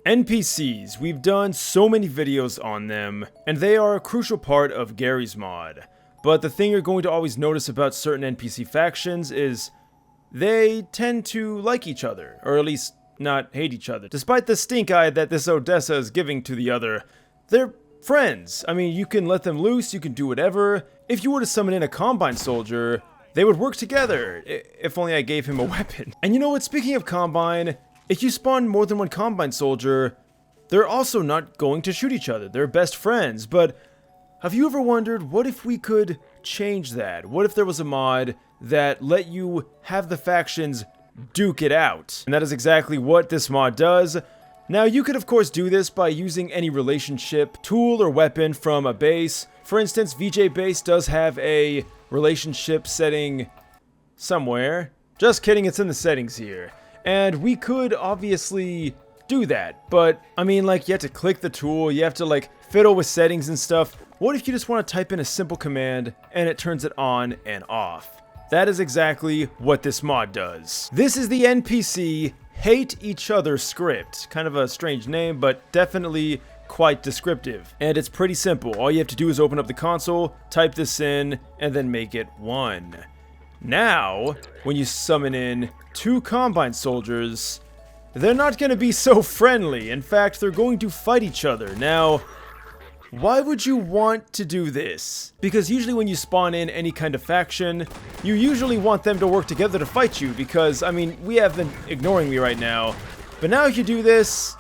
NPCs, we've done so many videos on them, and they are a crucial part of Garry's mod. But the thing you're going to always notice about certain NPC factions is they tend to like each other, or at least not hate each other. Despite the stink eye that this Odessa is giving to the other, they're friends. I mean, you can let them loose, you can do whatever. If you were to summon in a Combine soldier, they would work together, if only I gave him a weapon. And you know what, speaking of Combine, if you spawn more than one Combine soldier, they're also not going to shoot each other. They're best friends. But have you ever wondered, what if we could change that? What if there was a mod that let you have the factions duke it out? And that is exactly what this mod does. Now, you could of course do this by using any relationship tool or weapon from a base. For instance, VJ base does have a relationship setting somewhere. Just kidding, it's in the settings here. And we could obviously do that, but I mean, like, you have to click the tool, you have to like fiddle with settings and stuff. What if you just want to type in a simple command and it turns it on and off? That is exactly what this mod does. This is the NPC Hate Each Other script. Kind of a strange name, but definitely quite descriptive. And it's pretty simple. All you have to do is open up the console, type this in, and then make it 1. Now, when you summon in 2 Combine soldiers, they're not going to be so friendly. In fact, they're going to fight each other. Now, why would you want to do this? Because usually when you spawn in any kind of faction, you usually want them to work together to fight you, because, I mean, we have been ignoring me right now. But now if you do this,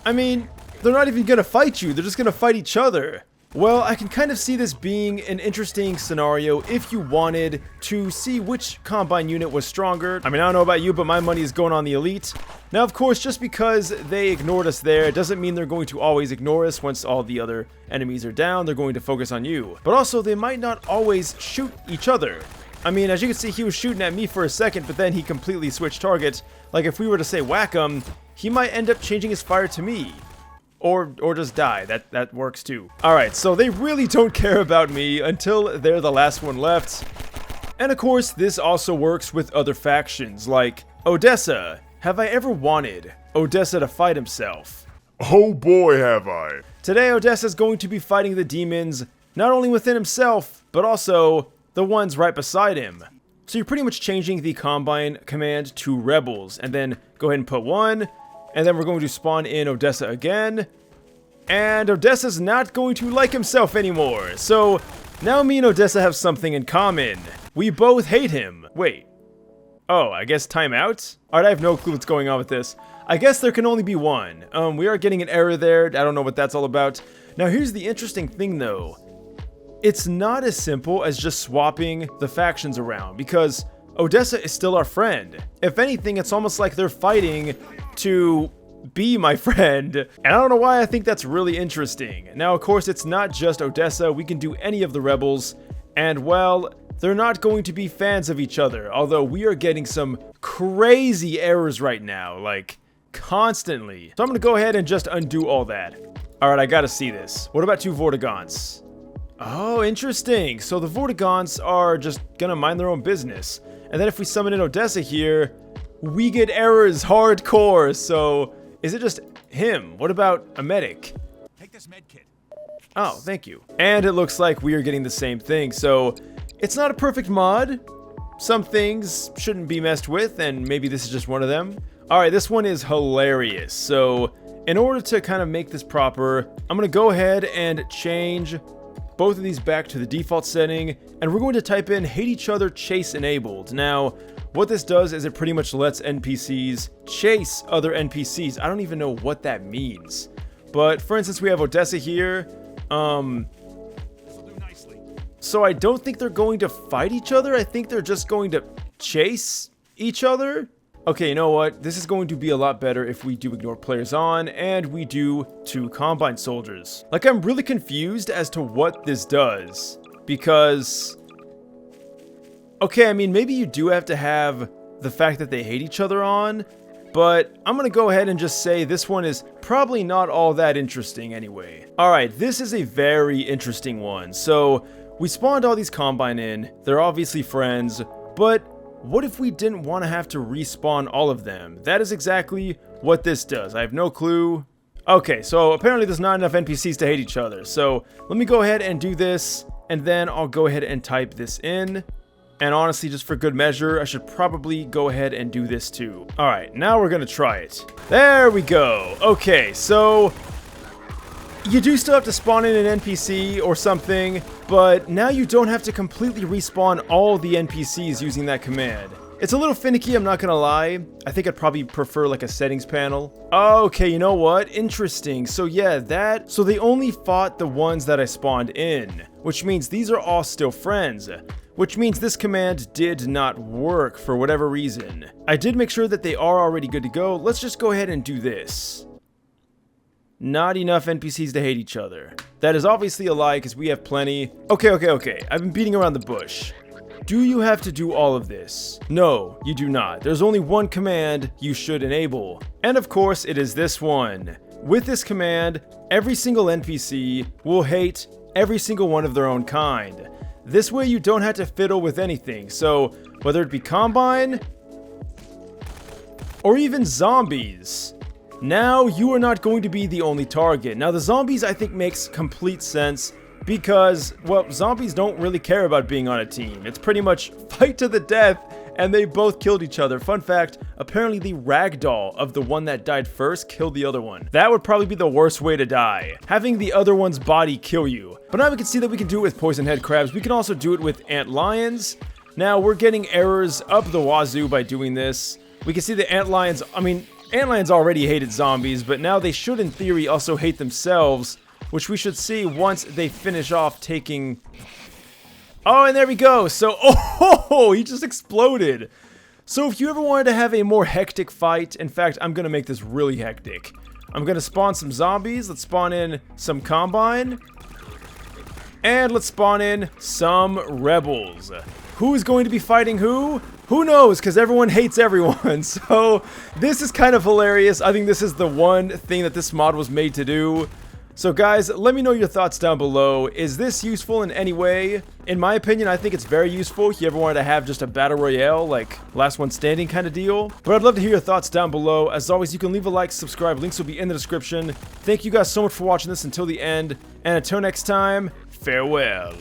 I mean, they're not even going to fight you, they're just going to fight each other. Well, I can kind of see this being an interesting scenario if you wanted to see which Combine unit was stronger. I mean, I don't know about you, but my money is going on the Elite. Now, of course, just because they ignored us there, it doesn't mean they're going to always ignore us once all the other enemies are down. They're going to focus on you. But also, they might not always shoot each other. I mean, as you can see, he was shooting at me for a second, but then he completely switched target. Like, if we were to say whack him, he might end up changing his fire to me. Or just die. That works too. Alright, so they really don't care about me until they're the last one left. And of course, this also works with other factions, like Odessa. Have I ever wanted Odessa to fight himself? Oh boy, have I. Today, Odessa is going to be fighting the demons, not only within himself, but also the ones right beside him. So you're pretty much changing the Combine command to Rebels, and then go ahead and put 1, and then we're going to spawn in Odessa again. And Odessa's not going to like himself anymore. So now me and Odessa have something in common. We both hate him. Wait. Oh, I guess timeout? Alright, I have no clue what's going on with this. I guess there can only be 1. We are getting an error there. I don't know what that's all about. Now here's the interesting thing though. It's not as simple as just swapping the factions around, because Odessa is still our friend. If anything, it's almost like they're fighting to be my friend. And I don't know why I think that's really interesting. Now, of course, it's not just Odessa. We can do any of the rebels. And, well, they're not going to be fans of each other. Although we are getting some crazy errors right now. Like, constantly. So I'm going to go ahead and just undo all that. Alright, I gotta see this. What about 2 Vortigaunts? Oh, interesting. So the Vortigaunts are just gonna mind their own business. And then if we summon in Odessa here, we get errors hardcore. So is it just him? What about a medic? Take this med kit. Oh, thank you. And it looks like we are getting the same thing. So it's not a perfect mod. Some things shouldn't be messed with, and maybe this is just one of them. Alright, this one is hilarious. So in order to kind of make this proper, I'm gonna go ahead and change both of these back to the default setting, and we're going to type in hate each other chase enabled. Now, what this does is it pretty much lets NPCs chase other NPCs. I don't even know what that means. But for instance, we have Odessa here. So I don't think they're going to fight each other. I think they're just going to chase each other. Okay, you know what? This is going to be a lot better if we do ignore players on and we do 2 Combine soldiers. Like, I'm really confused as to what this does, because okay, I mean, maybe you do have to have the fact that they hate each other on, but I'm gonna go ahead and just say this one is probably not all that interesting anyway. Alright, this is a very interesting one. So we spawned all these Combine in, they're obviously friends, but what if we didn't want to have to respawn all of them? That is exactly what this does. I have no clue. Okay, so apparently there's not enough NPCs to hate each other. So let me go ahead and do this, and then I'll go ahead and type this in. And honestly, just for good measure, I should probably go ahead and do this too. All right, now we're gonna try it. There we go. Okay, so you do still have to spawn in an NPC or something, but now you don't have to completely respawn all the NPCs using that command. It's a little finicky, I'm not gonna lie. I think I'd probably prefer like a settings panel. Okay, you know what? Interesting. So yeah, so they only fought the ones that I spawned in, which means these are all still friends. Which means this command did not work for whatever reason. I did make sure that they are already good to go. Let's just go ahead and do this. Not enough NPCs to hate each other. That is obviously a lie because we have plenty. Okay. I've been beating around the bush. Do you have to do all of this? No, you do not. There's only one command you should enable. And of course, it is this one. With this command, every single NPC will hate every single one of their own kind. This way you don't have to fiddle with anything, so whether it be Combine or even zombies, now you are not going to be the only target. Now the zombies I think makes complete sense because, well, zombies don't really care about being on a team. It's pretty much fight to the death, and they both killed each other. Fun fact, apparently the ragdoll of the one that died first killed the other one. That would probably be the worst way to die, having the other one's body kill you. But now we can see that we can do it with poison head crabs. We can also do it with ant lions. Now we're getting errors up the wazoo by doing this. We can see the ant lions, ant lions already hated zombies, but now they should in theory also hate themselves, which we should see once they finish off taking... Oh, and there we go. So, he just exploded. So if you ever wanted to have a more hectic fight, in fact, I'm going to make this really hectic. I'm going to spawn some zombies. Let's spawn in some Combine. And let's spawn in some rebels. Who is going to be fighting who? Who knows, because everyone hates everyone. So this is kind of hilarious. I think this is the one thing that this mod was made to do. So guys, let me know your thoughts down below. Is this useful in any way? In my opinion, I think it's very useful if you ever wanted to have just a battle royale, like last one standing kind of deal. But I'd love to hear your thoughts down below. As always, you can leave a like, subscribe, links will be in the description. Thank you guys so much for watching this until the end, and until next time, farewell.